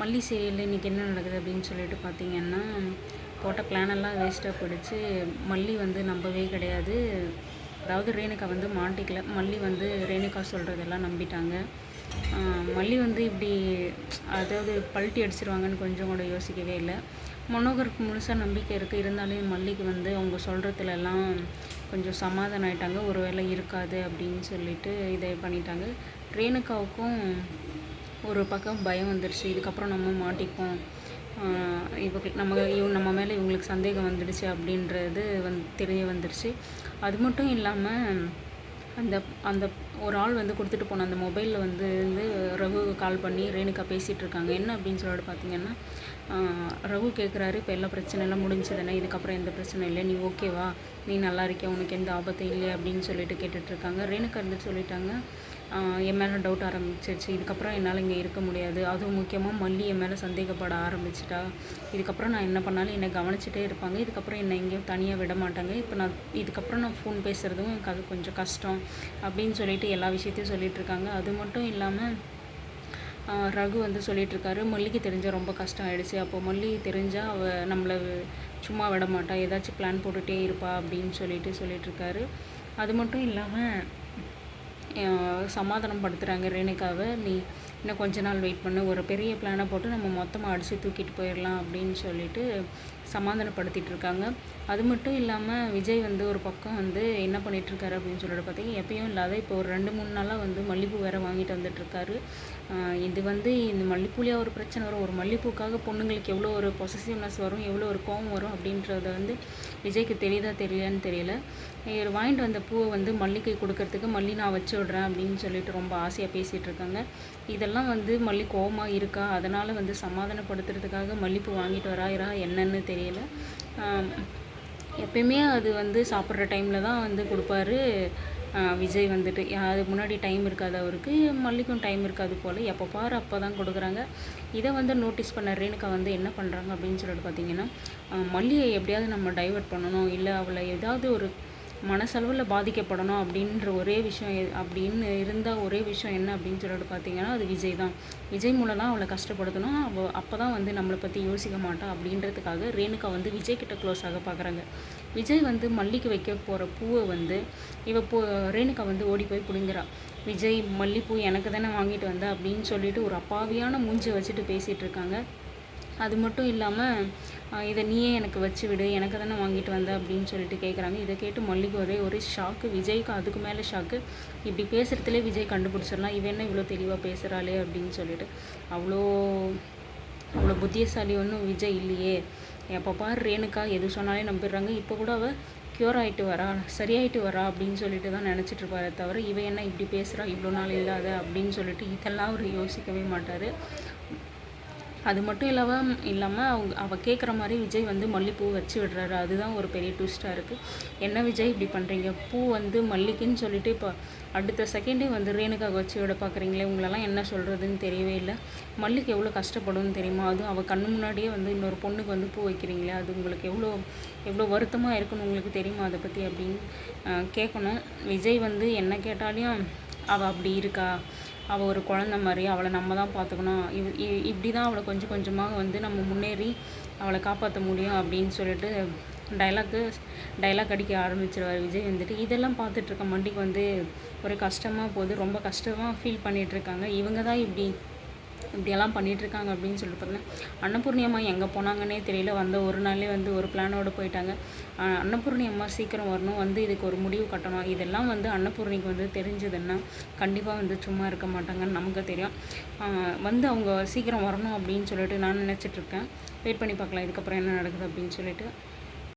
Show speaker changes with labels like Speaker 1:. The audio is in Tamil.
Speaker 1: மல்லி சீரியலில் இன்றைக்கி என்ன நடக்குது அப்படின்னு சொல்லிட்டு பார்த்தீங்கன்னா, போட்ட பிளானெல்லாம் வேஸ்ட்டாக போயிடுச்சு. மல்லி வந்து நம்பவே கிடையாது. அதாவது ரேணுகா வந்து மாட்டிக்கல. மல்லி வந்து ரேணுகா சொல்கிறதெல்லாம் நம்பிட்டாங்க. மல்லி வந்து இப்படி அதாவது பல்ட்டி அடிச்சிருவாங்கன்னு கொஞ்சம் கூட யோசிக்கவே இல்லை. மனோகருக்கு முழுசாக நம்பிக்கை இருக்குது. இருந்தாலும் மல்லிக்கு வந்து அவங்க சொல்கிறதுலலாம் கொஞ்சம் சமாதானம் ஆயிட்டாங்க. ஒரு வேளை இருக்காது அப்படின்னு சொல்லிட்டு இதை பண்ணிட்டாங்க. ரேணுகாவுக்கும் ஒரு பக்கம் பயம் வந்துடுச்சு. இதுக்கப்புறம் நம்ம மாட்டிப்போம், நம்ம மேலே இவங்களுக்கு சந்தேகம் வந்துடுச்சு அப்படின்றது தெரிய வந்துடுச்சு. அது மட்டும் இல்லாமல் அந்த அந்த ஒரு ஆள் வந்து கொடுத்துட்டு போன அந்த மொபைலில் வந்து ரகு கால் பண்ணி ரேணுகா பேசிகிட்டு இருக்காங்க. என்ன அப்படின்னு சொல்லிட்டு பார்த்தீங்கன்னா, ரகு கேட்குறாரு, இப்போ எல்லா பிரச்சனைலாம் முடிஞ்சதுன்னா, இதுக்கப்புறம் எந்த பிரச்சனை இல்லை, நீ ஓகேவா, நீ நல்லா இருக்கியா, உனக்கு எந்த ஆபத்தும் இல்லை அப்படின்னு சொல்லிட்டு கேட்டுட்ருக்காங்க. ரேணுகா இருந்துட்டு சொல்லிட்டாங்க, என் மேலே டவுட் ஆரம்பிச்சிருச்சு, இதுக்கப்புறம் என்னால் இங்கே இருக்க முடியாது. அதுவும் முக்கியமாக மல்லி என் மேலே சந்தேகப்பட ஆரம்பிச்சிட்டா. இதுக்கப்புறம் நான் என்ன பண்ணாலும் என்னை கவனிச்சிட்டே இருப்பாங்க. இதுக்கப்புறம் என்னை எங்கேயும் தனியாக விட மாட்டாங்க. இதுக்கப்புறம் நான் ஃபோன் பேசுகிறதும் எனக்கு அது கொஞ்சம் கஷ்டம் அப்படின்னு சொல்லிட்டு எல்லா விஷயத்தையும் சொல்லிகிட்ருக்காங்க. அது மட்டும் இல்லாமல் ரகு வந்து சொல்லிகிட்ருக்காரு, மல்லிக்கு தெரிஞ்சால் ரொம்ப கஷ்டம் ஆகிடுச்சு. அப்போது மல்லி தெரிஞ்சால் அவள் நம்மளை சும்மா விட மாட்டா, ஏதாச்சும் பிளான் போட்டுகிட்டே இருப்பா அப்படின்னு சொல்லிகிட்ருக்காரு. அது மட்டும் இல்லாமல் சமாதானம் படுத்துகிறாங்க ரேணுகாவை. நீ இன்னும் கொஞ்ச நாள் வெயிட் பண்ணு, ஒரு பெரிய பிளானை போட்டு நம்ம மொத்தமாக அடித்து தூக்கிட்டு போயிடலாம் அப்படின்னு சொல்லிட்டு சமாதானப்படுத்திட்டு இருக்காங்க. அது மட்டும் இல்லாமல் விஜய் வந்து ஒரு பக்கம் வந்து என்ன பண்ணிகிட்ருக்காரு அப்படின்னு சொல்லிட்டு பார்த்தீங்கன்னா, எப்பயும் இல்லாத இப்போ ஒரு 2-3 நாளாக வந்து மல்லிகைப்பூ வேறு வாங்கிட்டு வந்துட்டுருக்காரு. இது வந்து இந்த மல்லிகைப்பூலேயே ஒரு பிரச்சனை வரும். ஒரு மல்லிகைப்பூக்காக பொண்ணுங்களுக்கு எவ்வளோ ஒரு பொசசிவ்னஸ் வரும், எவ்வளோ ஒரு கோவம் வரும் அப்படின்றத வந்து விஜய்க்கு தெரியுதா தெரியலையான்னு தெரியல. இவர் வாங்கிட்டு வந்த பூவை வந்து மல்லிகை கொடுக்கறதுக்கு, மல்லி நான் வச்சு விட்றேன் அப்படின்னு சொல்லிட்டு ரொம்ப ஆசையாக பேசிகிட்டு இருக்காங்க. இதெல்லாம் வந்து மல்லி கோவமாக இருக்கா, அதனால் வந்து சமாதானப்படுத்துறதுக்காக மல்லிப்பூ வாங்கிட்டு வராயிரா என்னன்னு தெரியல. எப்பயுமே அது வந்து சாப்பிட்ற டைமில் தான் வந்து கொடுப்பாரு விஜய் வந்துட்டு. அதுக்கு முன்னாடி டைம் இருக்காது அவருக்கு, மல்லிக்கும் டைம் இருக்காது போல், எப்போ பாரு அப்போ தான் கொடுக்குறாங்க. இதை வந்து நோட்டீஸ் பண்ண ரேணுகா வந்து என்ன பண்ணுறாங்க அப்படின்னு சொல்லிட்டு பார்த்தீங்கன்னா, மல்லியை எப்படியாவது நம்ம டைவர்ட் பண்ணணும், இல்லை அவளை ஏதாவது ஒரு மனசளவில் பாதிக்கப்படணும் அப்படின்ற ஒரே விஷயம் அப்படின்னு இருந்தால் ஒரே விஷயம் என்ன அப்படின்னு சொல்லிட்டு பார்த்தீங்கன்னா, அது விஜய் தான். விஜய் மூலம் தான் அவளை கஷ்டப்படுத்தணும், அப்போ தான் வந்து நம்மளை பற்றி யோசிக்க மாட்டான் அப்படின்றதுக்காக ரேணுகா வந்து விஜய்கிட்ட க்ளோஸ் ஆக பார்க்குறாங்க. விஜய் வந்து மல்லிக்கு வைக்க போகிற பூவை வந்து ரேணுகா வந்து ஓடி போய் பிடுங்குறா. விஜய், மல்லிப்பூ எனக்கு தானே வாங்கிட்டு வந்த அப்படின்னு சொல்லிட்டு ஒரு அப்பாவியான மூஞ்சி வச்சுட்டு பேசிகிட்டு இருக்காங்க. அது மட்டும் இல்லாமல் இதை நீயே எனக்கு வச்சு விடு, எனக்கு தானே வாங்கிட்டு வந்த அப்படின்னு சொல்லிட்டு கேட்குறாங்க. இதை கேட்டு மல்லிகை ஒரே ஷாக்கு. விஜய்க்கு அதுக்கு மேலே ஷாக்கு. இப்படி பேசுகிறதுலே விஜய் கண்டுபிடிச்சிடலாம், இவன் என்ன இவ்வளோ தெளிவாக பேசுகிறாளே அப்படின்னு சொல்லிட்டு. அவ்வளோ புத்தியசாலி ஒன்றும் விஜய் இல்லையே. எப்போ பாரு ரேணுகா எது சொன்னாலே நம்பிடுறாங்க. இப்போ கூட அவள் க்யூர் ஆகிட்டு வரா, சரியாயிட்டு வரா அப்படின்னு சொல்லிட்டு தான் நினச்சிட்ருப்பாரே தவிர, இவன் என்ன இப்படி பேசுகிறா, இவ்வளோ நாள் இல்லாத அப்படின்னு சொல்லிட்டு இதெல்லாம் அவர் யோசிக்கவே மாட்டார். அது மட்டும் இல்லாமல் அவள் கேட்குற மாதிரி விஜய் வந்து மல்லிப்பூ வச்சு விடுறாரு. அதுதான் ஒரு பெரிய ட்விஸ்ட்டாக இருக்குது. என்ன விஜய் இப்படி பண்ணுறீங்க, பூ வந்து மல்லிக்குன்னு சொல்லிட்டு இப்போ அடுத்த செகண்டே வந்து ரேணுகாவை வச்சு விட பார்க்குறீங்களே, உங்களெல்லாம் என்ன சொல்கிறதுன்னு தெரியவே இல்லை. மல்லிக்கு எவ்வளோ கஷ்டப்படும்னு தெரியுமா, அதுவும் அவள் கண்ணு முன்னாடியே வந்து இன்னொரு பொண்ணுக்கு வந்து பூ வைக்கிறீங்களே, அது உங்களுக்கு எவ்வளோ வருத்தமாக இருக்குன்னு உங்களுக்கு தெரியுமா அதை பற்றி அப்படின்னு கேட்கணும். விஜய் வந்து என்ன கேட்டாலையும் அவள் அப்படி இருக்கா, அவள் ஒரு குழந்த மாதிரி, அவளை நம்ம தான் பார்த்துக்கணும், இப்படி தான் அவளை கொஞ்சம் கொஞ்சமாக வந்து நம்ம முன்னேறி அவளை காப்பாற்ற முடியும் அப்படின்னு சொல்லிட்டு டைலாக் அடிக்க ஆரம்பிச்சிருவார் விஜய் வந்துட்டு. இதெல்லாம் பார்த்துட்ருக்க மண்டிக்கு வந்து ஒரு கஷ்டமாக போகுது, ரொம்ப கஷ்டமாக ஃபீல் பண்ணிகிட்ருக்காங்க. இவங்க தான் இப்படியெல்லாம் பண்ணிகிட்ருக்காங்க அப்படின்னு சொல்லிட்டு பார்த்தீங்கன்னா, அன்னபூர்ணி அம்மா எங்கே போனாங்கன்னே தெரியல. வந்த ஒரு நாளே வந்து ஒரு பிளானோடு போயிட்டாங்க. அன்னபூர்ணி அம்மா சீக்கிரம் வரணும், வந்து இதுக்கு ஒரு முடிவு கட்டணும். இதெல்லாம் வந்து அன்னபூர்ணிக்கு வந்து தெரிஞ்சதுன்னா கண்டிப்பாக வந்து சும்மா இருக்க மாட்டாங்கன்னு நமக்கு தெரியும். வந்து அவங்க சீக்கிரம் வரணும் அப்படின்னு சொல்லிட்டு நான் நினச்சிட்ருக்கேன். வெயிட் பண்ணி பார்க்கலாம் இதுக்கப்புறம் என்ன நடக்குது அப்படின்னு சொல்லிட்டு.